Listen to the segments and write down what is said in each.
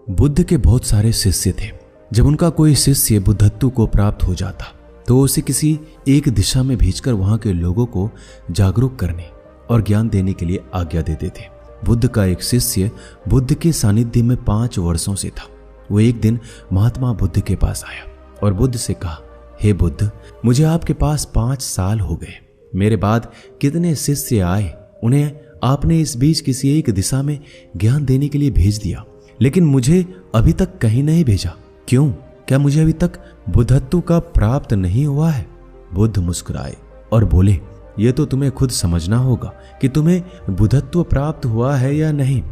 बुद्ध के बहुत सारे शिष्य थे। जब उनका कोई शिष्य बुद्धत्व को प्राप्त हो जाता तो उसे किसी एक दिशा में भेजकर वहां के लोगों को जागरूक करने और ज्ञान देने के लिए आज्ञा देते थे। बुद्ध का एक शिष्य बुद्ध के सानिध्य में 5 वर्षों से था। वो एक दिन महात्मा बुद्ध के पास आया और बुद्ध से कहा, हे बुद्ध, मुझे आपके पास 5 साल हो गए। मेरे बाद कितने शिष्य आए, उन्हें आपने इस बीच किसी एक दिशा में ज्ञान देने के लिए भेज दिया, लेकिन मुझे अभी तक कहीं नहीं भेजा। क्यों? क्या मुझे अभी तक बुद्धत्व का प्राप्त नहीं हुआ है? बुद्ध मुस्कुराए और बोले, यह तो तुम्हें खुद समझना होगा कि तुम्हें बुद्धत्व प्राप्त हुआ है या नहीं।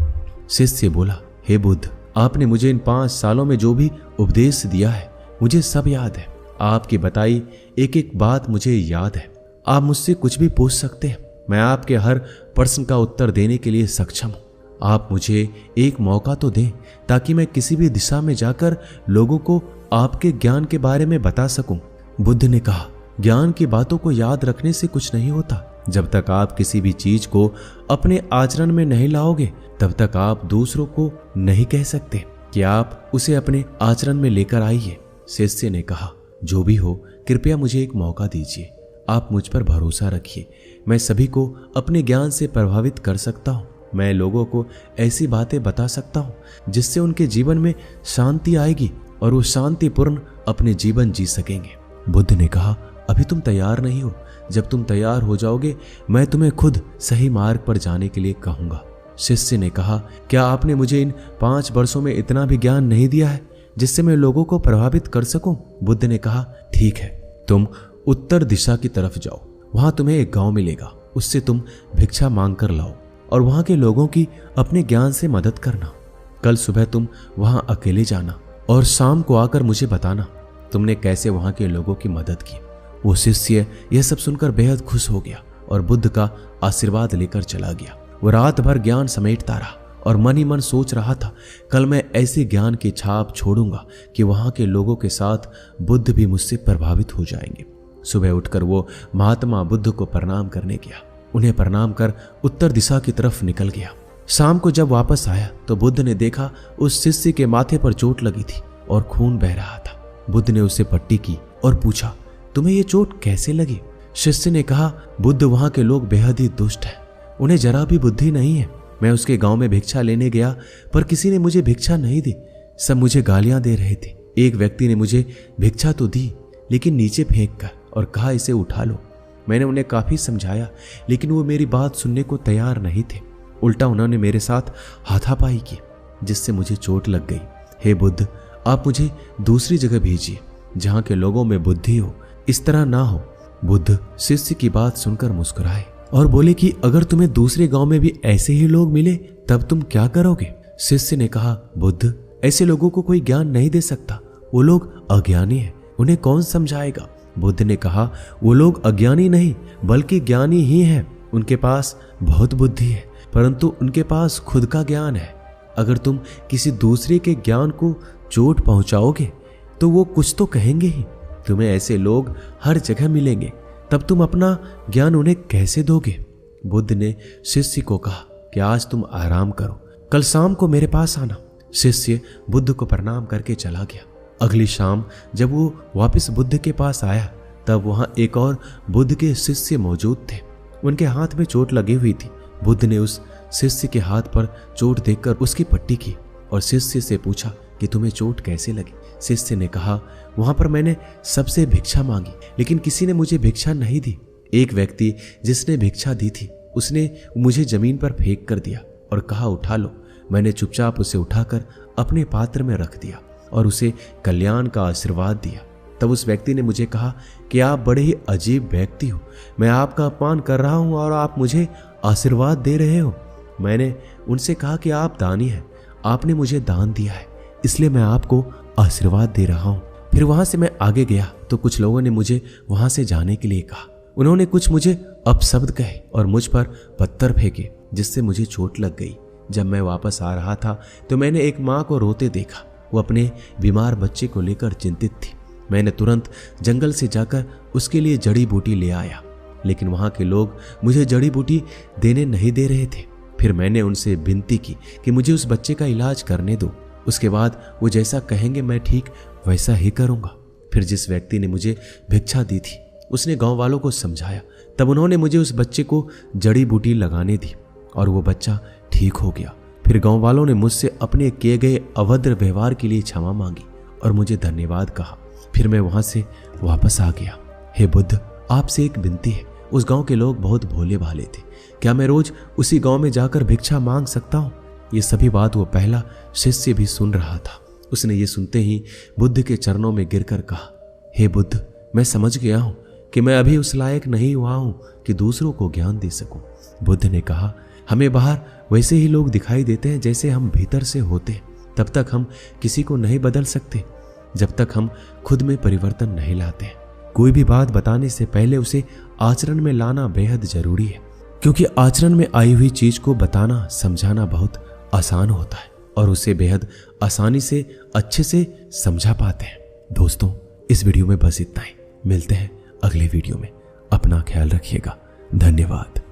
शिष्य बोला, हे बुद्ध, आपने मुझे इन 5 सालों में जो भी उपदेश दिया है मुझे सब याद है। आपकी बताई एक एक बात मुझे याद है। आप मुझसे कुछ भी पूछ सकते हैं, मैं आपके हर प्रश्न का उत्तर देने के लिए सक्षम हूं। आप मुझे एक मौका तो दें ताकि मैं किसी भी दिशा में जाकर लोगों को आपके ज्ञान के बारे में बता सकूं। बुद्ध ने कहा, ज्ञान की बातों को याद रखने से कुछ नहीं होता। जब तक आप किसी भी चीज को अपने आचरण में नहीं लाओगे तब तक आप दूसरों को नहीं कह सकते कि आप उसे अपने आचरण में लेकर आइए। शिष्य ने कहा, जो भी हो, कृपया मुझे एक मौका दीजिए। आप मुझ पर भरोसा रखिए। मैं सभी को अपने ज्ञान से प्रभावित कर सकता हूँ। मैं लोगों को ऐसी बातें बता सकता हूँ जिससे उनके जीवन में शांति आएगी और वो शांतिपूर्ण अपने जीवन जी सकेंगे। बुद्ध ने कहा, अभी तुम तैयार नहीं हो। जब तुम तैयार हो जाओगे मैं तुम्हें खुद सही मार्ग पर जाने के लिए कहूंगा। शिष्य ने कहा, क्या आपने मुझे इन 5 वर्षों में इतना भी ज्ञान नहीं दिया है जिससे मैं लोगों को प्रभावित कर सकूं? बुद्ध ने कहा, ठीक है, तुम उत्तर दिशा की तरफ जाओ। वहां तुम्हें एक गांव मिलेगा, उससे तुम भिक्षा मांग कर लाओ और वहां के लोगों की अपने ज्ञान से मदद करना। कल सुबह तुम वहां अकेले जाना और शाम को आकर मुझे बताना तुमने कैसे वहां के लोगों की मदद की। वो शिष्य यह सब सुनकर बेहद खुश हो गया और बुद्ध का आशीर्वाद लेकर चला गया। वो रात भर ज्ञान समेटता रहा और मन ही मन सोच रहा था, कल मैं ऐसे ज्ञान की छाप छोड़ूंगा कि वहां के लोगों के साथ बुद्ध भी मुझसे प्रभावित हो जाएंगे। सुबह उठकर वो महात्मा बुद्ध को प्रणाम करने गया। उन्हें प्रणाम कर उत्तर दिशा की तरफ निकल गया। शाम को जब वापस आया तो बुद्ध ने देखा उस शिष्य के माथे पर चोट लगी थी और खून बह रहा था। बुद्ध ने उसे पट्टी की और पूछा, तुम्हें ये चोट कैसे लगी? शिष्य ने कहा, बुद्ध, वहां के लोग बेहद ही दुष्ट हैं। उन्हें जरा भी बुद्धि नहीं है। मैं उसके गांव में भिक्षा लेने गया पर किसी ने मुझे भिक्षा नहीं दी। सब मुझे गालियां दे रहे थे। एक व्यक्ति ने मुझे भिक्षा तो दी लेकिन नीचे फेंक कर और कहा, इसे उठा लो। मैंने उन्हें काफी समझाया लेकिन वो मेरी बात सुनने को तैयार नहीं थे। उल्टा उन्होंने मेरे साथ हाथापाई की जिससे मुझे चोट लग गई। हे बुद्ध, आप मुझे दूसरी जगह भेजिए जहां के लोगों में बुद्धि हो। इस तरह ना हो। बुद्ध शिष्य की बात सुनकर मुस्कुराए और बोले कि अगर तुम्हें दूसरे गांव में भी ऐसे ही लोग मिले तब तुम क्या करोगे? शिष्य ने कहा, बुद्ध, ऐसे लोगों को कोई ज्ञान नहीं दे सकता। वो लोग अज्ञानी हैं, उन्हें कौन समझाएगा? बुद्ध ने कहा, वो लोग अज्ञानी नहीं बल्कि ज्ञानी ही हैं। उनके पास बहुत बुद्धि है परंतु उनके पास खुद का ज्ञान है। अगर तुम किसी दूसरे के ज्ञान को चोट पहुंचाओगे तो वो कुछ तो कहेंगे ही। तुम्हें ऐसे लोग हर जगह मिलेंगे, तब तुम अपना ज्ञान उन्हें कैसे दोगे? बुद्ध ने शिष्य को कहा कि आज तुम आराम करो, कल शाम को मेरे पास आना। शिष्य बुद्ध को प्रणाम करके चला गया। अगली शाम जब वो वापस बुद्ध के पास आया तब वहां एक और बुद्ध के शिष्य मौजूद थे। उनके हाथ में चोट लगी हुई थी। बुद्ध ने उस शिष्य के हाथ पर चोट देखकर उसकी पट्टी की और शिष्य से पूछा कि तुम्हें चोट कैसे लगी? शिष्य ने कहा, वहां पर मैंने सबसे भिक्षा मांगी लेकिन किसी ने मुझे भिक्षा नहीं दी। एक व्यक्ति जिसने भिक्षा दी थी उसने मुझे जमीन पर फेंक कर दिया और कहा, उठा लो। मैंने चुपचाप उसे उठाकर अपने पात्र में रख दिया और उसे कल्याण का आशीर्वाद दिया। तब उस व्यक्ति ने मुझे कहा कि आप बड़े ही अजीब व्यक्ति हो। मैं आपका अपमान कर रहा हूं और आप मुझे आशीर्वाद दे रहे हो। मैंने उनसे कहा कि आप दानी हैं, आपने मुझे दान दिया है इसलिए मैं आपको आशीर्वाद दे रहा हूं। फिर वहां से मैं आगे गया तो कुछ लोगों ने मुझे वहां से जाने के लिए कहा। उन्होंने कुछ मुझे अपशब्द कहे और मुझ पर पत्थर फेंके जिससे मुझे चोट लग गई। जब मैं वापस आ रहा था तो मैंने एक माँ को रोते देखा। वो अपने बीमार बच्चे को लेकर चिंतित थी। मैंने तुरंत जंगल से जाकर उसके लिए जड़ी बूटी ले आया लेकिन वहां के लोग मुझे जड़ी बूटी देने नहीं दे रहे थे। फिर मैंने उनसे विनती की कि मुझे उस बच्चे का इलाज करने दो। उसके बाद वो जैसा कहेंगे मैं ठीक वैसा ही करूंगा। फिर जिस व्यक्ति ने मुझे भिक्षा दी थी उसने गांव वालों को समझाया। तब उन्होंने मुझे उस बच्चे को जड़ी बूटी लगाने दी और वो बच्चा ठीक हो गया। फिर गांव वालों ने मुझसे अपने किए गए अभद्र व्यवहार के लिए क्षमा मांगी और मुझे धन्यवाद कहा। फिर मैं वहां से वापस आ गया। हे बुद्ध, आपसे एक विनती है। उस गांव के लोग बहुत भोले भाले थे। क्या मैं रोज उसी गांव में जाकर भिक्षा मांग सकता हूँ? ये सभी बात वो पहला शिष्य भी सुन रहा था। उसने ये सुनते ही बुद्ध के चरणों में गिरकर कहा, हे बुद्ध, मैं समझ गया हूं कि मैं अभी उस लायक नहीं हुआ हूं कि दूसरों को ज्ञान दे सकूं। बुद्ध ने कहा, हमें बाहर वैसे ही लोग दिखाई देते हैं जैसे हम भीतर से होते हैं। तब तक हम किसी को नहीं बदल सकते जब तक हम खुद में परिवर्तन नहीं लाते। कोई भी बात बताने से पहले उसे आचरण में लाना बेहद जरूरी है, क्योंकि आचरण में आई हुई चीज को बताना समझाना बहुत आसान होता है और उसे बेहद आसानी से अच्छे से समझा पाते हैं। दोस्तों, इस वीडियो में बस इतना ही। मिलते हैं अगले वीडियो में। अपना ख्याल रखिएगा। धन्यवाद।